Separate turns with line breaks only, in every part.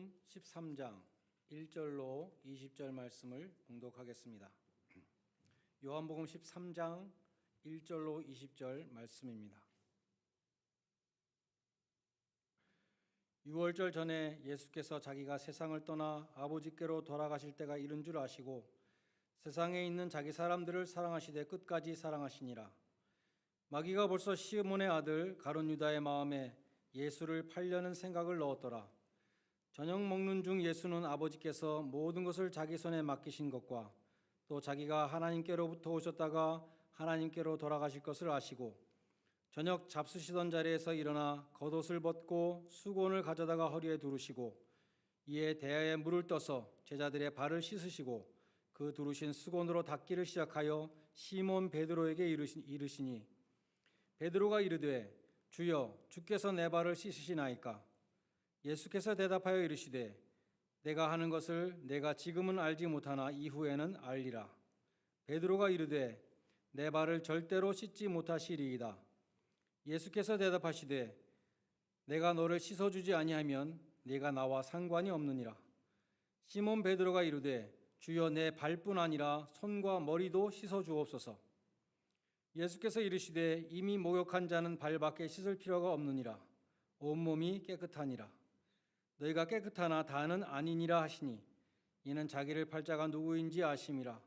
요한복음 13장 1절로 20절 말씀을 봉독하겠습니다. 요한복음 13장 1절로 20절 말씀입니다. 6월절 전에 예수께서 자기가 세상을 떠나 아버지께로 돌아가실 때가 이른 줄 아시고 세상에 있는 자기 사람들을 사랑하시되 끝까지 사랑하시니라. 마귀가 벌써 시므온의 아들 가룟 유다의 마음에 예수를 팔려는 생각을 넣었더라. 저녁 먹는 중 예수는 아버지께서 모든 것을 자기 손에 맡기신 것과 또 자기가 하나님께로부터 오셨다가 하나님께로 돌아가실 것을 아시고 저녁 잡수시던 자리에서 일어나 겉옷을 벗고 수건을 가져다가 허리에 두르시고 이에 대야에 물을 떠서 제자들의 발을 씻으시고 그 두르신 수건으로 닦기를 시작하여 시몬 베드로에게 이르시니 베드로가 이르되 주여 주께서 내 발을 씻으시나이까? 예수께서 대답하여 이르시되 내가 하는 것을 내가 지금은 알지 못하나 이후에는 알리라. 베드로가 이르되 내 발을 절대로 씻지 못하시리이다. 예수께서 대답하시되 내가 너를 씻어주지 아니하면 네가 나와 상관이 없느니라. 시몬 베드로가 이르되 주여 내 발뿐 아니라 손과 머리도 씻어주옵소서. 예수께서 이르시되 이미 목욕한 자는 발밖에 씻을 필요가 없느니라. 온몸이 깨끗하니라. 너희가 깨끗하나 다는 아니니라 하시니 이는 자기를 팔 자가 누구인지 아심이라.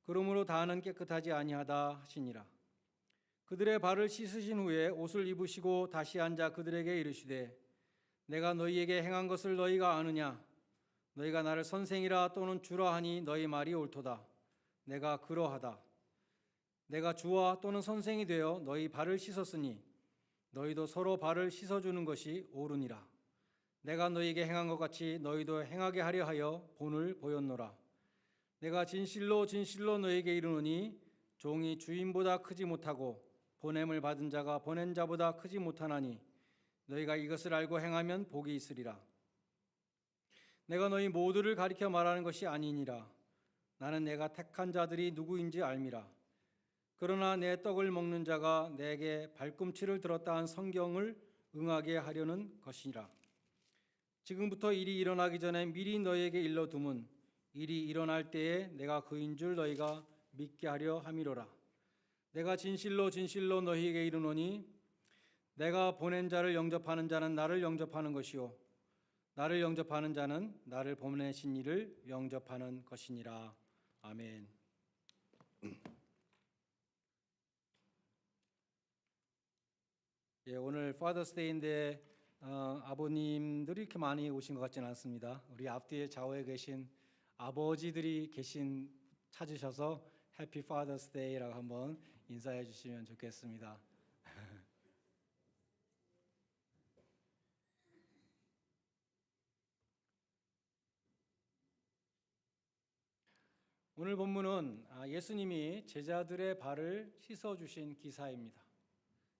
그러므로 다는 깨끗하지 아니하다 하시니라. 그들의 발을 씻으신 후에 옷을 입으시고 다시 앉아 그들에게 이르시되 내가 너희에게 행한 것을 너희가 아느냐? 너희가 나를 선생이라 또는 주라 하니 너희 말이 옳도다. 내가 그러하다. 내가 주와 또는 선생이 되어 너희 발을 씻었으니 너희도 서로 발을 씻어주는 것이 옳으니라. 내가 너희에게 행한 것 같이 너희도 행하게 하려 하여 본을 보였노라. 내가 진실로 진실로 너희에게 이르노니 종이 주인보다 크지 못하고 보냄을 받은 자가 보낸 자보다 크지 못하나니 너희가 이것을 알고 행하면 복이 있으리라. 내가 너희 모두를 가리켜 말하는 것이 아니니라. 나는 내가 택한 자들이 누구인지 알미라. 그러나 내 떡을 먹는 자가 내게 발꿈치를 들었다 한 성경을 응하게 하려는 것이니라. 지금부터 일이 일어나기 전에 미리 너희에게 일러두면 일이 일어날 때에 내가 그인 줄 너희가 믿게 하려 함이로라. 내가 진실로 진실로 너희에게 이르노니 내가 보낸 자를 영접하는 자는 나를 영접하는 것이요 나를 영접하는 자는 나를 보내신 이를 영접하는 것이니라. 아멘. 예, 오늘 Father's Day인데 아버님들이 이렇게 많이 오신 것 같지는 않습니다. 우리 앞뒤에 좌우에 계신 아버지들이 찾으셔서 Happy Father's Day라고 한번 인사해 주시면 좋겠습니다. 오늘 본문은 예수님이 제자들의 발을 씻어주신 기사입니다.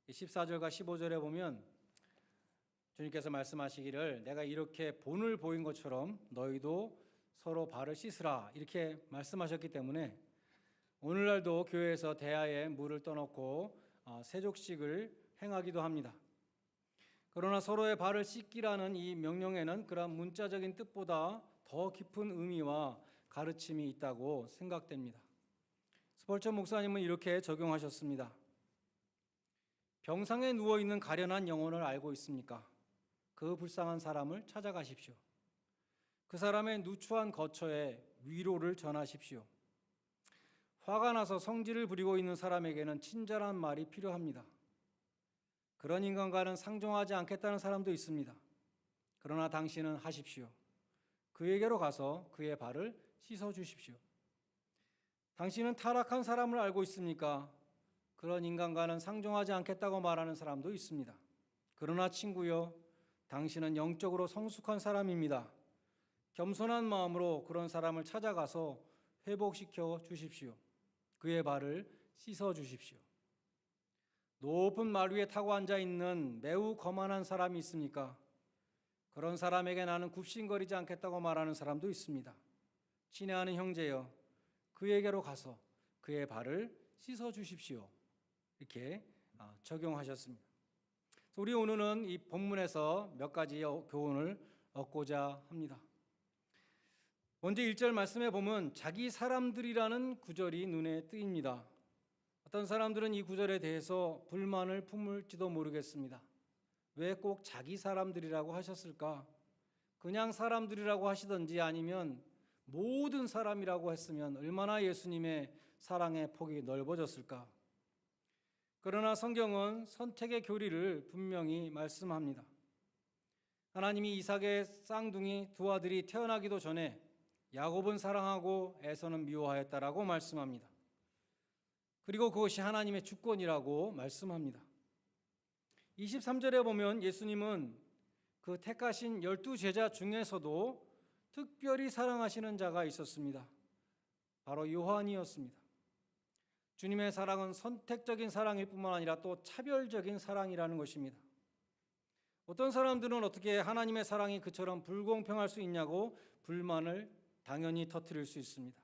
14절과 15절에 보면 주님께서 말씀하시기를 내가 이렇게 본을 보인 것처럼 너희도 서로 발을 씻으라 이렇게 말씀하셨기 때문에 오늘날도 교회에서 대야에 물을 떠놓고 세족식을 행하기도 합니다. 그러나 서로의 발을 씻기라는 이 명령에는 그런 문자적인 뜻보다 더 깊은 의미와 가르침이 있다고 생각됩니다. 스펄전 목사님은 이렇게 적용하셨습니다. 병상에 누워있는 가련한 영혼을 알고 있습니까? 그 불쌍한 사람을 찾아가십시오. 그 사람의 누추한 거처에 위로를 전하십시오. 화가 나서 성질을 부리고 있는 사람에게는 친절한 말이 필요합니다. 그런 인간과는 상종하지 않겠다는 사람도 있습니다. 그러나 당신은 하십시오. 그에게로 가서 그의 발을 씻어주십시오. 당신은 타락한 사람을 알고 있습니까? 그런 인간과는 상종하지 않겠다고 말하는 사람도 있습니다. 그러나 친구요, 당신은 영적으로 성숙한 사람입니다. 겸손한 마음으로 그런 사람을 찾아가서 회복시켜 주십시오. 그의 발을 씻어 주십시오. 높은 말 위에 타고 앉아 있는 매우 거만한 사람이 있습니까? 그런 사람에게 나는 굽신거리지 않겠다고 말하는 사람도 있습니다. 친애하는 형제여, 그에게로 가서 그의 발을 씻어 주십시오. 이렇게 적용하셨습니다. 우리 오늘은 이 본문에서 몇 가지 교훈을 얻고자 합니다. 먼저 1절 말씀에 보면 자기 사람들이라는 구절이 눈에 띄입니다. 어떤 사람들은 이 구절에 대해서 불만을 품을지도 모르겠습니다. 왜 꼭 자기 사람들이라고 하셨을까? 그냥 사람들이라고 하시든지 아니면 모든 사람이라고 했으면 얼마나 예수님의 사랑의 폭이 넓어졌을까? 그러나 성경은 선택의 교리를 분명히 말씀합니다. 하나님이 이삭의 쌍둥이 두 아들이 태어나기도 전에 야곱은 사랑하고 에서는 미워하였다라고 말씀합니다. 그리고 그것이 하나님의 주권이라고 말씀합니다. 23절에 보면 예수님은 그 택하신 12제자 중에서도 특별히 사랑하시는 자가 있었습니다. 바로 요한이었습니다. 주님의 사랑은 선택적인 사랑일 뿐만 아니라 또 차별적인 사랑이라는 것입니다. 어떤 사람들은 어떻게 하나님의 사랑이 그처럼 불공평할 수 있냐고 불만을 당연히 터뜨릴 수 있습니다.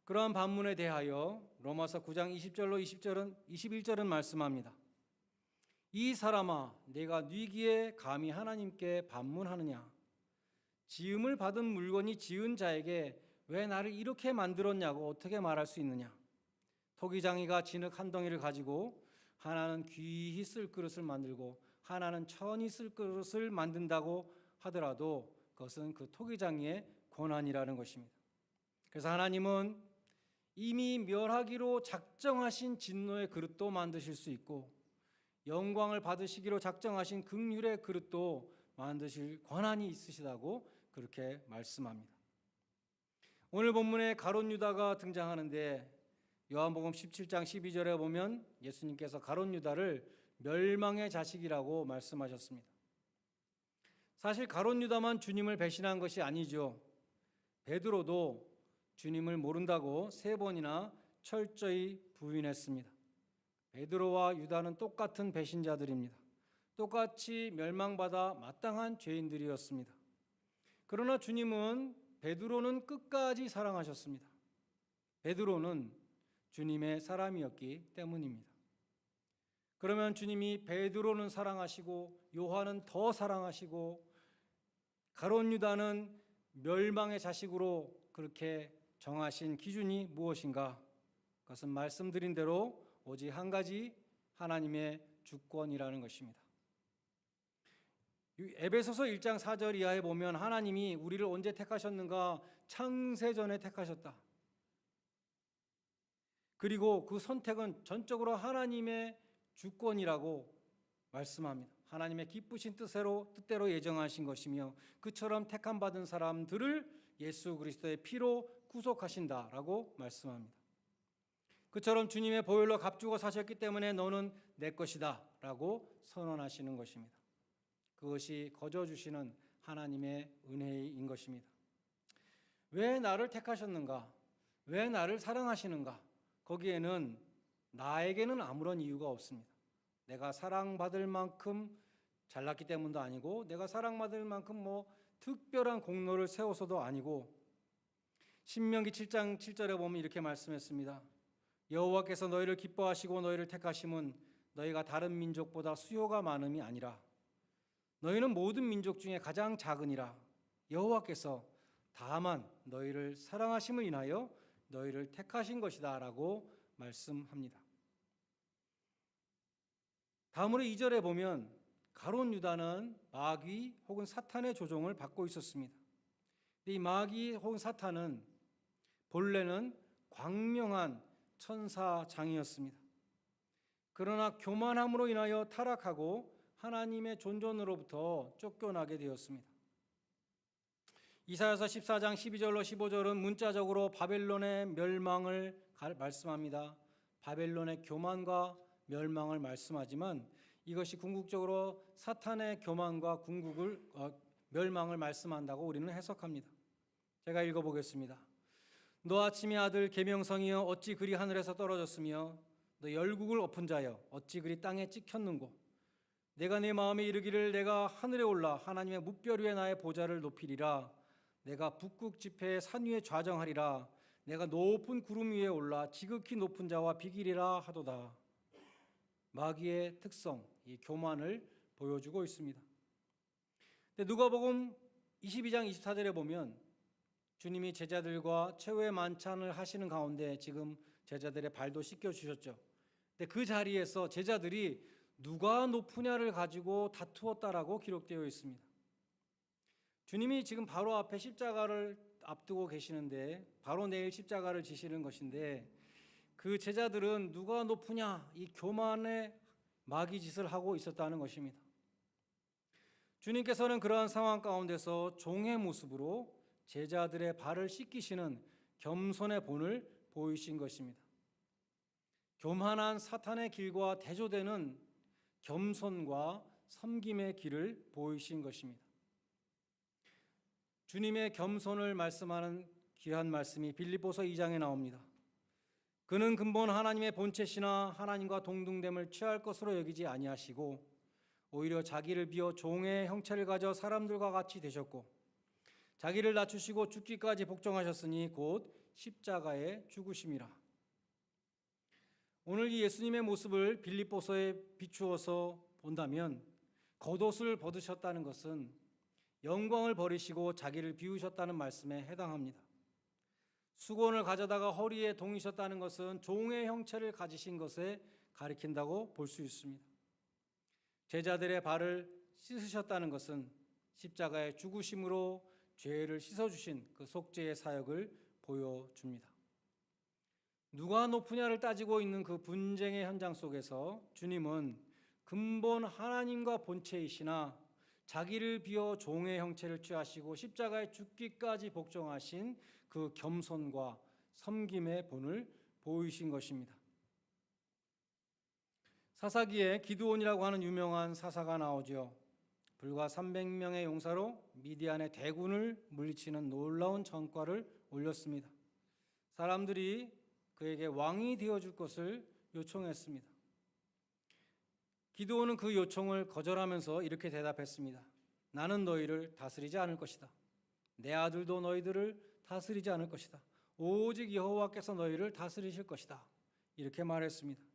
그러한 반문에 대하여 로마서 9장 20절로 21절은 말씀합니다. 이 사람아 내가 뉘기에 감히 하나님께 반문하느냐? 지음을 받은 물건이 지은 자에게 왜 나를 이렇게 만들었냐고 어떻게 말할 수 있느냐? 토기장이가 진흙 한 덩이를 가지고 하나는 귀히 쓸 그릇을 만들고 하나는 천히 쓸 그릇을 만든다고 하더라도 그것은 그 토기장이의 권한이라는 것입니다. 그래서 하나님은 이미 멸하기로 작정하신 진노의 그릇도 만드실 수 있고 영광을 받으시기로 작정하신 긍휼의 그릇도 만드실 권한이 있으시다고 그렇게 말씀합니다. 오늘 본문에 가룟 유다가 등장하는데 요한복음 17장 12절에 보면 예수님께서 가룟 유다를 멸망의 자식이라고 말씀하셨습니다. 사실 가룟 유다만 주님을 배신한 것이 아니죠. 베드로도 주님을 모른다고 3번이나 철저히 부인했습니다. 베드로와 유다는 똑같은 배신자들입니다. 똑같이 멸망받아 마땅한 죄인들이었습니다. 그러나 주님은 베드로는 끝까지 사랑하셨습니다. 베드로는 주님의 사람이었기 때문입니다. 그러면 주님이 베드로는 사랑하시고 요한은 더 사랑하시고 가룟 유다는 멸망의 자식으로 그렇게 정하신 기준이 무엇인가? 그것은 말씀드린 대로 오직 한 가지 하나님의 주권이라는 것입니다. 에베소서 1장 4절 이하에 보면 하나님이 우리를 언제 택하셨는가? 창세전에 택하셨다. 그리고 그 선택은 전적으로 하나님의 주권이라고 말씀합니다. 하나님의 기쁘신 뜻대로 예정하신 것이며 그처럼 택함 받은 사람들을 예수 그리스도의 피로 구속하신다라고 말씀합니다. 그처럼 주님의 보혈로 값주고 사셨기 때문에 너는 내 것이다 라고 선언하시는 것입니다. 그것이 거저 주시는 하나님의 은혜인 것입니다. 왜 나를 택하셨는가? 왜 나를 사랑하시는가? 거기에는 나에게는 아무런 이유가 없습니다. 내가 사랑받을 만큼 잘났기 때문도 아니고 내가 사랑받을 만큼 특별한 공로를 세워서도 아니고 신명기 7장 7절에 보면 이렇게 말씀했습니다. 여호와께서 너희를 기뻐하시고 너희를 택하심은 너희가 다른 민족보다 수요가 많음이 아니라 너희는 모든 민족 중에 가장 작으니라. 여호와께서 다만 너희를 사랑하심을 인하여 너희를 택하신 것이다 라고 말씀합니다. 다음으로 2절에 보면 가룟 유다는 마귀 혹은 사탄의 조종을 받고 있었습니다. 이 마귀 혹은 사탄은 본래는 광명한 천사장이었습니다. 그러나 교만함으로 인하여 타락하고 하나님의 존존으로부터 쫓겨나게 되었습니다. 이사야서 14장 12절로 15절은 문자적으로 바벨론의 멸망을 말씀합니다. 바벨론의 교만과 멸망을 말씀하지만 이것이 궁극적으로 사탄의 교만과 멸망을 말씀한다고 우리는 해석합니다. 제가 읽어보겠습니다. 너 아침의 아들 계명성이여 어찌 그리 하늘에서 떨어졌으며 너 열국을 엎은 자여 어찌 그리 땅에 찍혔는고 내가 내 마음에 이르기를 내가 하늘에 올라 하나님의 뭇별 위에 나의 보좌를 높이리라 내가 북극 지폐의 산 위에 좌정하리라 내가 높은 구름 위에 올라 지극히 높은 자와 비기리라 하도다. 마귀의 특성, 이 교만을 보여주고 있습니다. 근데 누가복음 22장 24절에 보면 주님이 제자들과 최후의 만찬을 하시는 가운데 지금 제자들의 발도 씻겨 주셨죠. 근데 그 자리에서 제자들이 누가 높으냐를 가지고 다투었다라고 기록되어 있습니다. 주님이 지금 바로 앞에 십자가를 앞두고 계시는데 바로 내일 십자가를 지시는 것인데 그 제자들은 누가 높으냐 이 교만의 마귀짓을 하고 있었다는 것입니다. 주님께서는 그러한 상황 가운데서 종의 모습으로 제자들의 발을 씻기시는 겸손의 본을 보이신 것입니다. 교만한 사탄의 길과 대조되는 겸손과 섬김의 길을 보이신 것입니다. 주님의 겸손을 말씀하는 귀한 말씀이 빌립보서 2장에 나옵니다. 그는 근본 하나님의 본체시나 하나님과 동등됨을 취할 것으로 여기지 아니하시고 오히려 자기를 비워 종의 형체를 가져 사람들과 같이 되셨고 자기를 낮추시고 죽기까지 복종하셨으니 곧 십자가에 죽으심이라. 오늘 이 예수님의 모습을 빌립보서에 비추어서 본다면 겉옷을 벗으셨다는 것은 영광을 버리시고 자기를 비우셨다는 말씀에 해당합니다. 수건을 가져다가 허리에 동이셨다는 것은 종의 형체를 가지신 것에 가리킨다고 볼 수 있습니다. 제자들의 발을 씻으셨다는 것은 십자가의 죽으심으로 죄를 씻어주신 그 속죄의 사역을 보여줍니다. 누가 높으냐를 따지고 있는 그 분쟁의 현장 속에서 주님은 근본 하나님과 본체이시나 자기를 비워 종의 형체를 취하시고 십자가에 죽기까지 복종하신 그 겸손과 섬김의 본을 보이신 것입니다. 사사기에 기드온이라고 하는 유명한 사사가 나오죠. 불과 300명의 용사로 미디안의 대군을 물리치는 놀라운 전과를 올렸습니다. 사람들이 그에게 왕이 되어줄 것을 요청했습니다. 기드온은 그 요청을 거절하면서 이렇게 대답했습니다. 나는 너희를 다스리지 않을 것이다. 내 아들도 너희들을 다스리지 않을 것이다. 오직 여호와께서 너희를 다스리실 것이다. 이렇게 말했습니다.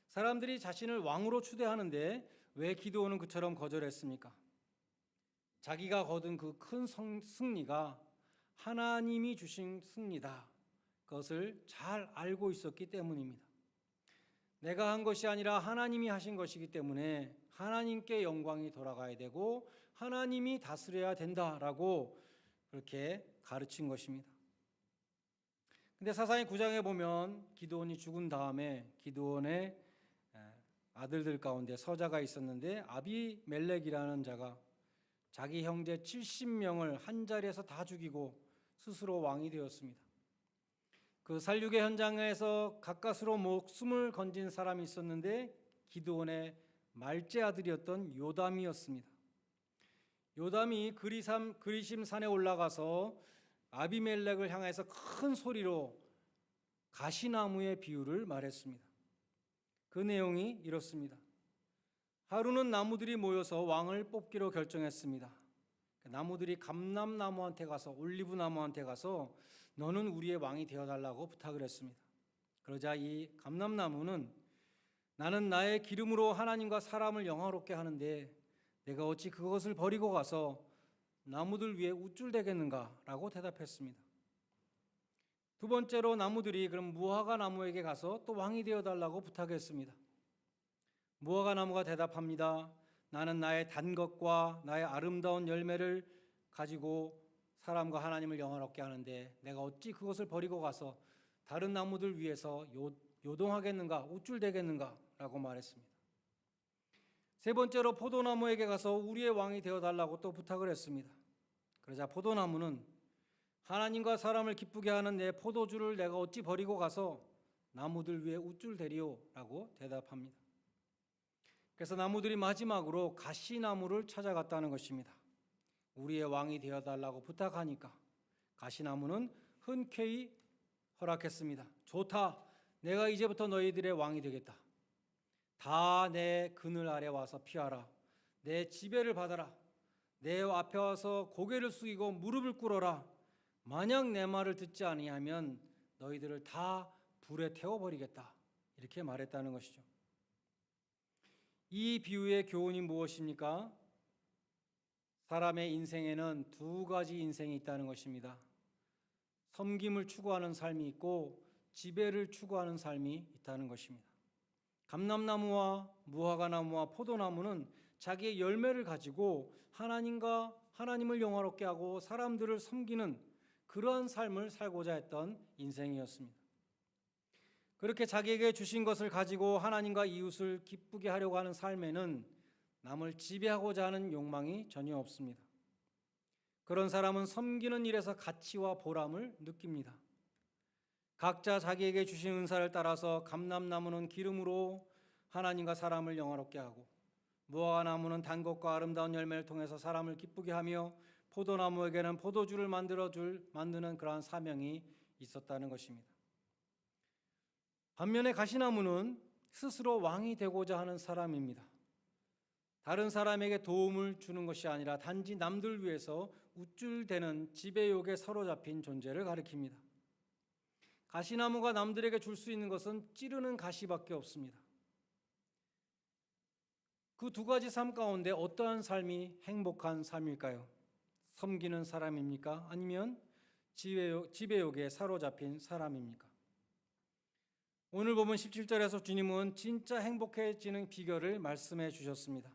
사람들이 자신을 왕으로 추대하는데 왜 기드온은 그처럼 거절했습니까? 자기가 거둔 그 큰 승리가 하나님이 주신 승리다. 그것을 잘 알고 있었기 때문입니다. 내가 한 것이 아니라 하나님이 하신 것이기 때문에 하나님께 영광이 돌아가야 되고 하나님이 다스려야 된다라고 그렇게 가르친 것입니다. 근데 사사기 9장에 보면 기드온이 죽은 다음에 기드온의 아들들 가운데 서자가 있었는데 아비멜렉이라는 자가 자기 형제 70명을 한 자리에서 다 죽이고 스스로 왕이 되었습니다. 그 살육의 현장에서 가까스로 목숨을 건진 사람이 있었는데 기드온의 말째 아들이었던 요담이었습니다. 요담이 그리심 산에 올라가서 아비멜렉을 향해서 큰 소리로 가시나무의 비유를 말했습니다. 그 내용이 이렇습니다. 하루는 나무들이 모여서 왕을 뽑기로 결정했습니다. 나무들이 감람나무한테 가서 올리브 나무한테 가서 너는 우리의 왕이 되어달라고 부탁을 했습니다. 그러자 이 감람나무는 나는 나의 기름으로 하나님과 사람을 영화롭게 하는데 내가 어찌 그것을 버리고 가서 나무들 위에 우쭐대겠는가라고 대답했습니다. 두 번째로 나무들이 그럼 무화과 나무에게 가서 또 왕이 되어달라고 부탁했습니다. 무화과 나무가 대답합니다. 나는 나의 단 것과 나의 아름다운 열매를 가지고 사람과 하나님을 영화롭게 하는데 내가 어찌 그것을 버리고 가서 다른 나무들 위해서 요동하겠는가 우쭐대겠는가 라고 말했습니다. 세 번째로 포도나무에게 가서 우리의 왕이 되어달라고 또 부탁을 했습니다. 그러자 포도나무는 하나님과 사람을 기쁘게 하는 내 포도주를 내가 어찌 버리고 가서 나무들 위에 우쭐대리오 라고 대답합니다. 그래서 나무들이 마지막으로 가시나무를 찾아갔다는 것입니다. 우리의 왕이 되어달라고 부탁하니까 가시나무는 흔쾌히 허락했습니다. 좋다. 내가 이제부터 너희들의 왕이 되겠다. 다 내 그늘 아래 와서 피하라. 내 지배를 받아라. 내 앞에 와서 고개를 숙이고 무릎을 꿇어라. 만약 내 말을 듣지 아니하면 너희들을 다 불에 태워버리겠다. 이렇게 말했다는 것이죠. 이 비유의 교훈이 무엇입니까? 사람의 인생에는 두 가지 인생이 있다는 것입니다. 섬김을 추구하는 삶이 있고 지배를 추구하는 삶이 있다는 것입니다. 감람나무와 무화과나무와 포도나무는 자기의 열매를 가지고 하나님을 영화롭게 하고 사람들을 섬기는 그러한 삶을 살고자 했던 인생이었습니다. 그렇게 자기에게 주신 것을 가지고 하나님과 이웃을 기쁘게 하려고 하는 삶에는 남을 지배하고자 하는 욕망이 전혀 없습니다. 그런 사람은 섬기는 일에서 가치와 보람을 느낍니다. 각자 자기에게 주신 은사를 따라서 감람나무는 기름으로 하나님과 사람을 영화롭게 하고, 무화과나무는 단 것과 아름다운 열매를 통해서 사람을 기쁘게 하며, 포도나무에게는 포도주를 만드는 그러한 사명이 있었다는 것입니다. 반면에 가시나무는 스스로 왕이 되고자 하는 사람입니다. 다른 사람에게 도움을 주는 것이 아니라 단지 남들 위해서 우쭐대는 지배욕에 사로잡힌 존재를 가리킵니다. 가시나무가 남들에게 줄 수 있는 것은 찌르는 가시밖에 없습니다. 그 두 가지 삶 가운데 어떠한 삶이 행복한 삶일까요? 섬기는 사람입니까? 아니면 지배욕에 사로잡힌 사람입니까? 오늘 보면 17절에서 주님은 진짜 행복해지는 비결을 말씀해 주셨습니다.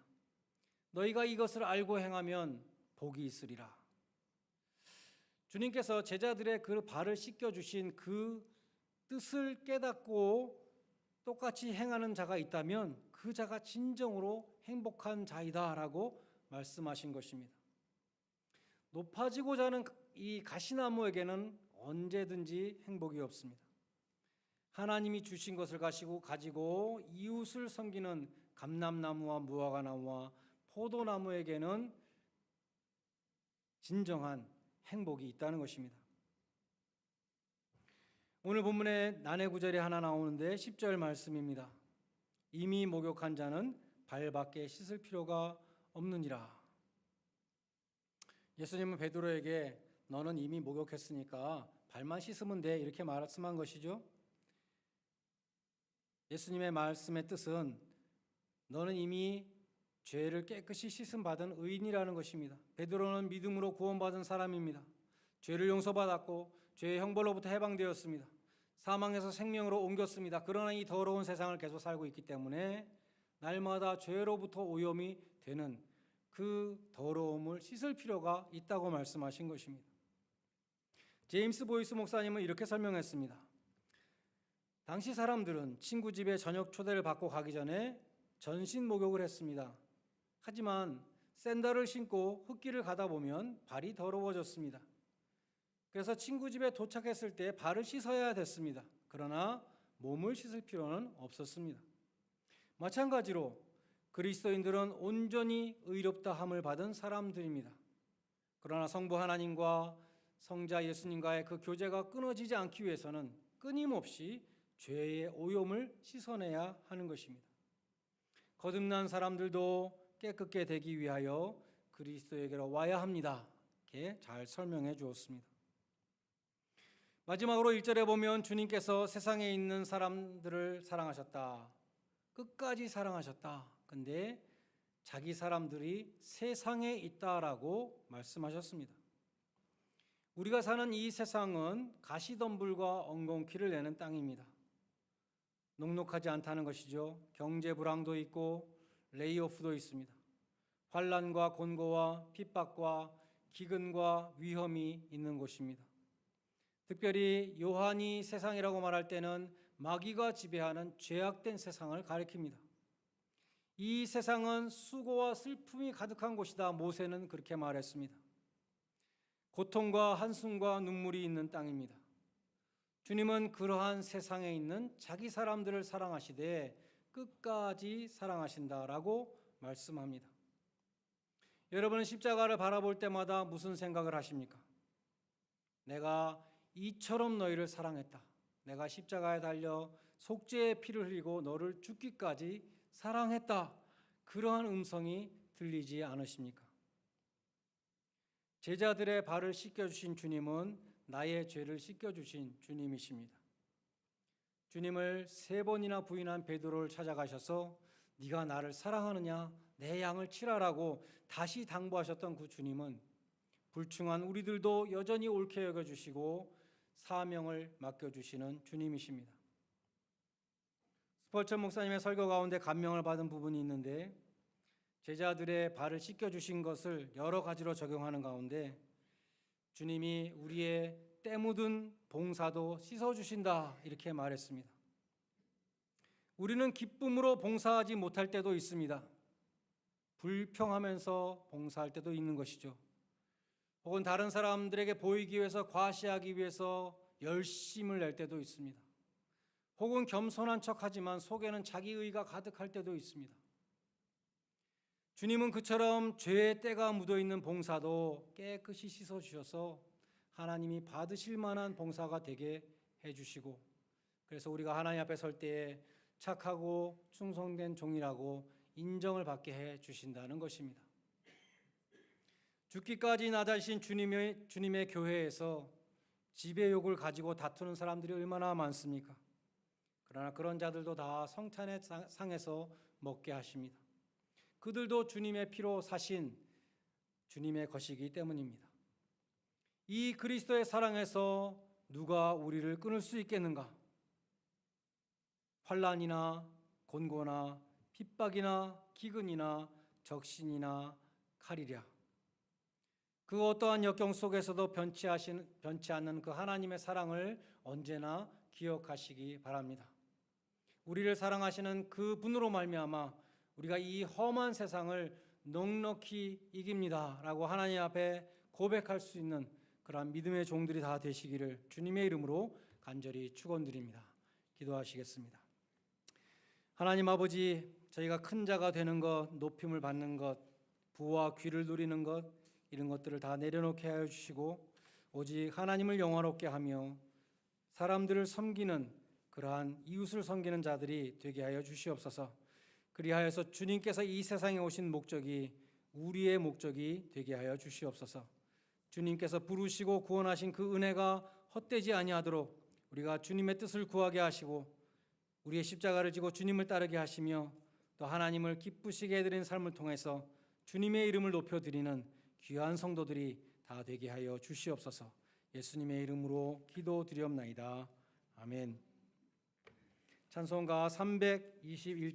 너희가 이것을 알고 행하면 복이 있으리라. 주님께서 제자들의 그 발을 씻겨주신 그 뜻을 깨닫고 똑같이 행하는 자가 있다면 그 자가 진정으로 행복한 자이다라고 말씀하신 것입니다. 높아지고자 하는 이 가시나무에게는 언제든지 행복이 없습니다. 하나님이 주신 것을 가지고 이웃을 섬기는 감람나무와 무화과나무와 포도나무에게는 진정한 행복이 있다는 것입니다. 오늘 본문에 난해 구절이 하나 나오는데 10절 말씀입니다. 이미 목욕한 자는 발밖에 씻을 필요가 없느니라. 예수님은 베드로에게 너는 이미 목욕했으니까 발만 씻으면 돼 이렇게 말씀한 것이죠. 예수님의 말씀의 뜻은 너는 이미 죄를 깨끗이 씻음 받은 의인이라는 것입니다. 베드로는 믿음으로 구원받은 사람입니다. 죄를 용서받았고 죄의 형벌로부터 해방되었습니다. 사망에서 생명으로 옮겼습니다. 그러나 이 더러운 세상을 계속 살고 있기 때문에 날마다 죄로부터 오염이 되는 그 더러움을 씻을 필요가 있다고 말씀하신 것입니다. 제임스 보이스 목사님은 이렇게 설명했습니다. 당시 사람들은 친구 집에 저녁 초대를 받고 가기 전에 전신 목욕을 했습니다. 하지만 샌들을 신고 흙길을 가다 보면 발이 더러워졌습니다. 그래서 친구 집에 도착했을 때 발을 씻어야 됐습니다. 그러나 몸을 씻을 필요는 없었습니다. 마찬가지로 그리스도인들은 온전히 의롭다함을 받은 사람들입니다. 그러나 성부 하나님과 성자 예수님과의 그 교제가 끊어지지 않기 위해서는 끊임없이 죄의 오염을 씻어내야 하는 것입니다. 거듭난 사람들도 깨끗게 되기 위하여 그리스도에게로 와야 합니다. 이렇게 잘 설명해 주었습니다. 마지막으로 1절에 보면 주님께서 세상에 있는 사람들을 사랑하셨다. 끝까지 사랑하셨다. 근데 자기 사람들이 세상에 있다라고 말씀하셨습니다. 우리가 사는 이 세상은 가시덤불과 엉겅퀴를 내는 땅입니다. 녹록하지 않다는 것이죠. 경제 불황도 있고 레이오프도 있습니다. 환난과 곤고와 핍박과 기근과 위험이 있는 곳입니다. 특별히 요한이 세상이라고 말할 때는 마귀가 지배하는 죄악된 세상을 가리킵니다. 이 세상은 수고와 슬픔이 가득한 곳이다. 모세는 그렇게 말했습니다. 고통과 한숨과 눈물이 있는 땅입니다. 주님은 그러한 세상에 있는 자기 사람들을 사랑하시되 끝까지 사랑하신다라고 말씀합니다. 여러분은 십자가를 바라볼 때마다 무슨 생각을 하십니까? 내가 이처럼 너희를 사랑했다. 내가 십자가에 달려 속죄의 피를 흘리고 너를 죽기까지 사랑했다. 그러한 음성이 들리지 않으십니까? 제자들의 발을 씻겨주신 주님은 나의 죄를 씻겨주신 주님이십니다. 주님을 3번이나 부인한 베드로를 찾아가셔서 네가 나를 사랑하느냐? 내 양을 치라라고 다시 당부하셨던 그 주님은 불충한 우리들도 여전히 옳게 여겨주시고 사명을 맡겨주시는 주님이십니다. 스펄전 목사님의 설교 가운데 감명을 받은 부분이 있는데, 제자들의 발을 씻겨주신 것을 여러 가지로 적용하는 가운데 주님이 우리의 때 묻은 봉사도 씻어주신다 이렇게 말했습니다. 우리는 기쁨으로 봉사하지 못할 때도 있습니다. 불평하면서 봉사할 때도 있는 것이죠. 혹은 다른 사람들에게 보이기 위해서, 과시하기 위해서 열심을 낼 때도 있습니다. 혹은 겸손한 척하지만 속에는 자기의가 가득할 때도 있습니다. 주님은 그처럼 죄의 때가 묻어있는 봉사도 깨끗이 씻어주셔서 하나님이 받으실 만한 봉사가 되게 해주시고, 그래서 우리가 하나님 앞에 설 때에 착하고 충성된 종이라고 인정을 받게 해주신다는 것입니다. 죽기까지 나다신 주님의 교회에서 지배욕을 가지고 다투는 사람들이 얼마나 많습니까? 그러나 그런 자들도 다 성찬의 상에서 먹게 하십니다. 그들도 주님의 피로 사신 주님의 것이기 때문입니다. 이 그리스도의 사랑에서 누가 우리를 끊을 수 있겠는가? 환난이나 곤고나 핍박이나 기근이나 적신이나 칼이랴. 그 어떠한 역경 속에서도 변치 않는 그 하나님의 사랑을 언제나 기억하시기 바랍니다. 우리를 사랑하시는 그 분으로 말미암아 우리가 이 험한 세상을 넉넉히 이깁니다라고 하나님 앞에 고백할 수 있는 그러한 믿음의 종들이 다 되시기를 주님의 이름으로 간절히 축원드립니다. 기도하시겠습니다. 하나님 아버지, 저희가 큰 자가 되는 것, 높임을 받는 것, 부와 귀를 누리는 것, 이런 것들을 다 내려놓게 하여 주시고 오직 하나님을 영화롭게 하며 사람들을 섬기는 그러한 이웃을 섬기는 자들이 되게 하여 주시옵소서. 그리하여서 주님께서 이 세상에 오신 목적이 우리의 목적이 되게 하여 주시옵소서. 주님께서 부르시고 구원하신 그 은혜가 헛되지 아니하도록 우리가 주님의 뜻을 구하게 하시고 우리의 십자가를 지고 주님을 따르게 하시며 또 하나님을 기쁘시게 해드리는 삶을 통해서 주님의 이름을 높여드리는 귀한 성도들이 다 되게 하여 주시옵소서. 예수님의 이름으로 기도드리옵나이다. 아멘. 찬송가 321장